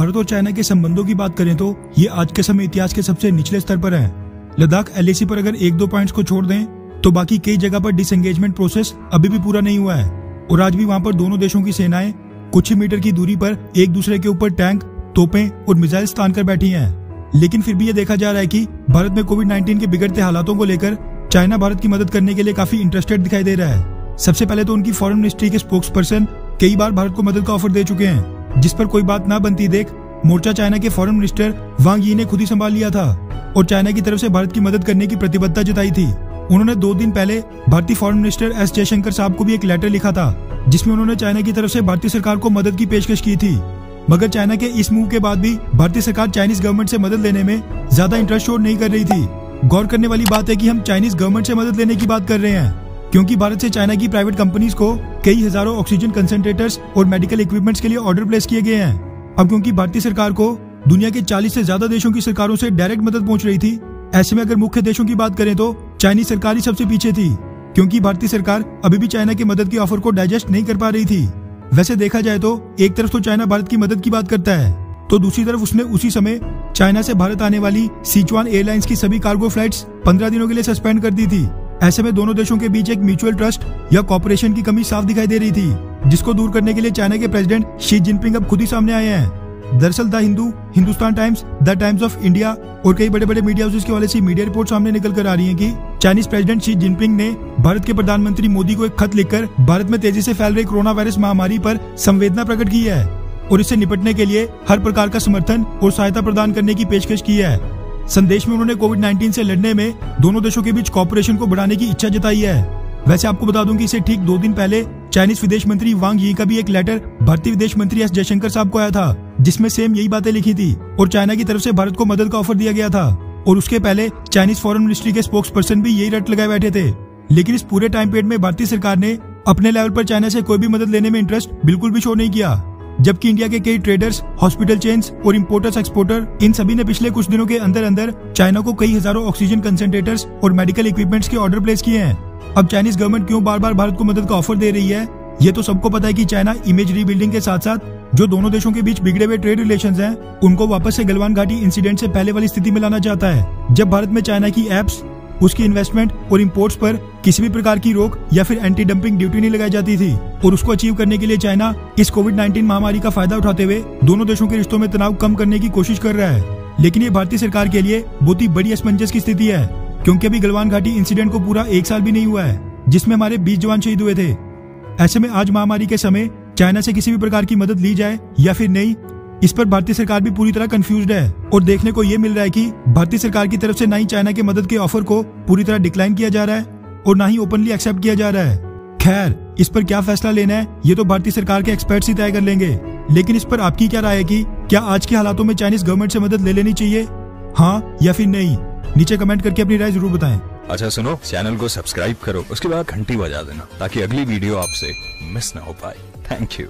भारत और चाइना के संबंधों की बात करें तो ये आज के समय इतिहास के सबसे निचले स्तर पर है। लद्दाख LAC पर अगर 1-2 पॉइंट्स को छोड़ दें तो बाकी कई जगह पर डिसएंगेजमेंट प्रोसेस अभी भी पूरा नहीं हुआ है और आज भी वहां पर दोनों देशों की सेनाएं कुछ ही मीटर की दूरी पर एक दूसरे के ऊपर टैंक, तोपें और मिसाइल तान कर बैठी हैं। लेकिन फिर भी ये देखा जा रहा है कि भारत में कोविड-19 के बिगड़ते हालातों को लेकर चाइना भारत की मदद करने के लिए काफी इंटरेस्टेड दिखाई दे रहा है। सबसे पहले तो उनकी फॉरेन मिनिस्ट्री के स्पोक्स पर्सन कई बार भारत को मदद का ऑफर दे चुके हैं, जिस पर कोई बात ना बनती देख मोर्चा चाइना के फॉरेन मिनिस्टर वांग यी ने खुद ही संभाल लिया था और चाइना की तरफ से भारत की मदद करने की प्रतिबद्धता जताई थी। उन्होंने 2 दिन पहले भारतीय फॉरेन मिनिस्टर एस जयशंकर साहब को भी एक लेटर लिखा था, जिसमें उन्होंने चाइना की तरफ से भारतीय सरकार को मदद की पेशकश की थी। मगर चाइना के इस मूव के बाद भी भारतीय सरकार चाइनीज गवर्नमेंट से मदद लेने में ज्यादा इंटरेस्ट शो नहीं कर रही थी। गौर करने वाली बात है कि हम चाइनीज गवर्नमेंट से मदद लेने की बात कर रहे हैं, क्योंकि भारत से चाइना की प्राइवेट कंपनीज को कई हजारों ऑक्सीजन कंसंट्रेटर्स और मेडिकल इक्विपमेंट्स के लिए ऑर्डर प्लेस किए गए हैं। अब क्योंकि भारतीय सरकार को दुनिया के 40 से ज्यादा देशों की सरकारों से डायरेक्ट मदद पहुंच रही थी, ऐसे में अगर मुख्य देशों की बात करें तो चाइनीज सरकार ही सबसे पीछे थी, क्योंकि भारतीय सरकार अभी भी चाइना की मदद के ऑफर को डाइजेस्ट नहीं कर पा रही थी। वैसे देखा जाए तो एक तरफ तो चाइना भारत की मदद की बात करता है, तो दूसरी तरफ उसने उसी समय चाइना से भारत आने वाली सिचुआन एयरलाइंस की सभी कार्गो फ्लाइट्स 15 दिनों के लिए सस्पेंड कर दी थी। ऐसे में दोनों देशों के बीच एक म्यूचुअल ट्रस्ट या कॉपरेशन की कमी साफ दिखाई दे रही थी, जिसको दूर करने के लिए चाइना के प्रेसिडेंट शी जिनपिंग अब खुद ही सामने आए हैं। दरअसल the Hindu, Hindustan times, the times of India और कई बड़े बड़े मीडिया हाउसेस के हवाले से मीडिया रिपोर्ट सामने निकल कर आ रही है कि चाइनीज प्रेसिडेंट शी जिनपिंग ने भारत के प्रधानमंत्री मोदी को एक खत लिखकर भारत में तेजी से फैल रही कोरोना वायरस महामारी पर संवेदना प्रकट की है और इससे निपटने के लिए हर प्रकार का समर्थन और सहायता प्रदान करने की पेशकश की है। संदेश में उन्होंने कोविड-19 से लड़ने में दोनों देशों के बीच कॉपरेशन को बढ़ाने की इच्छा जताई है। वैसे आपको बता दूं कि इसे ठीक 2 दिन पहले चाइनीज विदेश मंत्री वांग यी का भी एक लेटर भारतीय विदेश मंत्री एस जयशंकर साहब को आया था, जिसमें सेम यही बातें लिखी थी और चाइना की तरफ से भारत को मदद का ऑफर दिया गया था। और उसके पहले चाइनीज फॉरेन मिनिस्ट्री के स्पोक्स पर्सन भी यही रट लगाए बैठे थे। लेकिन इस पूरे टाइम पीरियड में भारतीय सरकार ने अपने लेवल पर चाइना से कोई भी मदद लेने में इंटरेस्ट बिल्कुल भी शो नहीं किया, जबकि इंडिया के कई ट्रेडर्स, हॉस्पिटल चेन्स और इम्पोर्टर्स एक्सपोर्टर इन सभी ने पिछले कुछ दिनों के अंदर अंदर चाइना को कई हजारों ऑक्सीजन कंसंट्रेटर्स और मेडिकल इक्विपमेंट्स के ऑर्डर प्लेस किए हैं। अब चाइनीज गवर्नमेंट क्यों बार बार भारत को मदद का ऑफर दे रही है, ये तो सबको पता है कि चाइना इमेज रीबिल्डिंग के साथ साथ जो दोनों देशों के बीच बिगड़े हुए ट्रेड रिलेशंस हैं, उनको वापस से गलवान घाटी इंसिडेंट से पहले वाली स्थिति में लाना चाहता है, जब भारत में चाइना की एप्स, उसकी इन्वेस्टमेंट और इंपोर्ट्स पर किसी भी प्रकार की रोक या फिर एंटी डंपिंग ड्यूटी नहीं लगाई जाती थी। और उसको अचीव करने के लिए चाइना इस कोविड-19 महामारी का फायदा उठाते हुए दोनों देशों के रिश्तों में तनाव कम करने की कोशिश कर रहा है। लेकिन ये भारतीय सरकार के लिए बहुत ही बड़ी असमंजस की स्थिति है, क्योंकि अभी गलवान घाटी इंसिडेंट को पूरा 1 साल भी नहीं हुआ है, जिसमें हमारे 20 जवान शहीद हुए थे। ऐसे में आज महामारी के समय चाइना से किसी भी प्रकार की मदद ली जाए या फिर नहीं, इस पर भारतीय सरकार भी पूरी तरह कंफ्यूज्ड है। और देखने को ये मिल रहा है कि भारतीय सरकार की तरफ से ना ही चाइना के मदद के ऑफर को पूरी तरह डिक्लाइन किया जा रहा है और ना ही ओपनली एक्सेप्ट किया जा रहा है। खैर, इस पर क्या फैसला लेना है ये तो भारतीय सरकार के एक्सपर्ट्स ही तय कर लेंगे। लेकिन इस पर आपकी क्या राय है कि क्या आज के हालातों में चाइनीज गवर्नमेंट से मदद ले लेनी चाहिए, हाँ या फिर नहीं? नीचे कमेंट करके अपनी राय जरूर बताएं। अच्छा सुनो, चैनल को सब्सक्राइब करो, उसके बाद घंटी बजा देना ताकि अगली वीडियो आपसे मिस ना हो पाए। Thank you.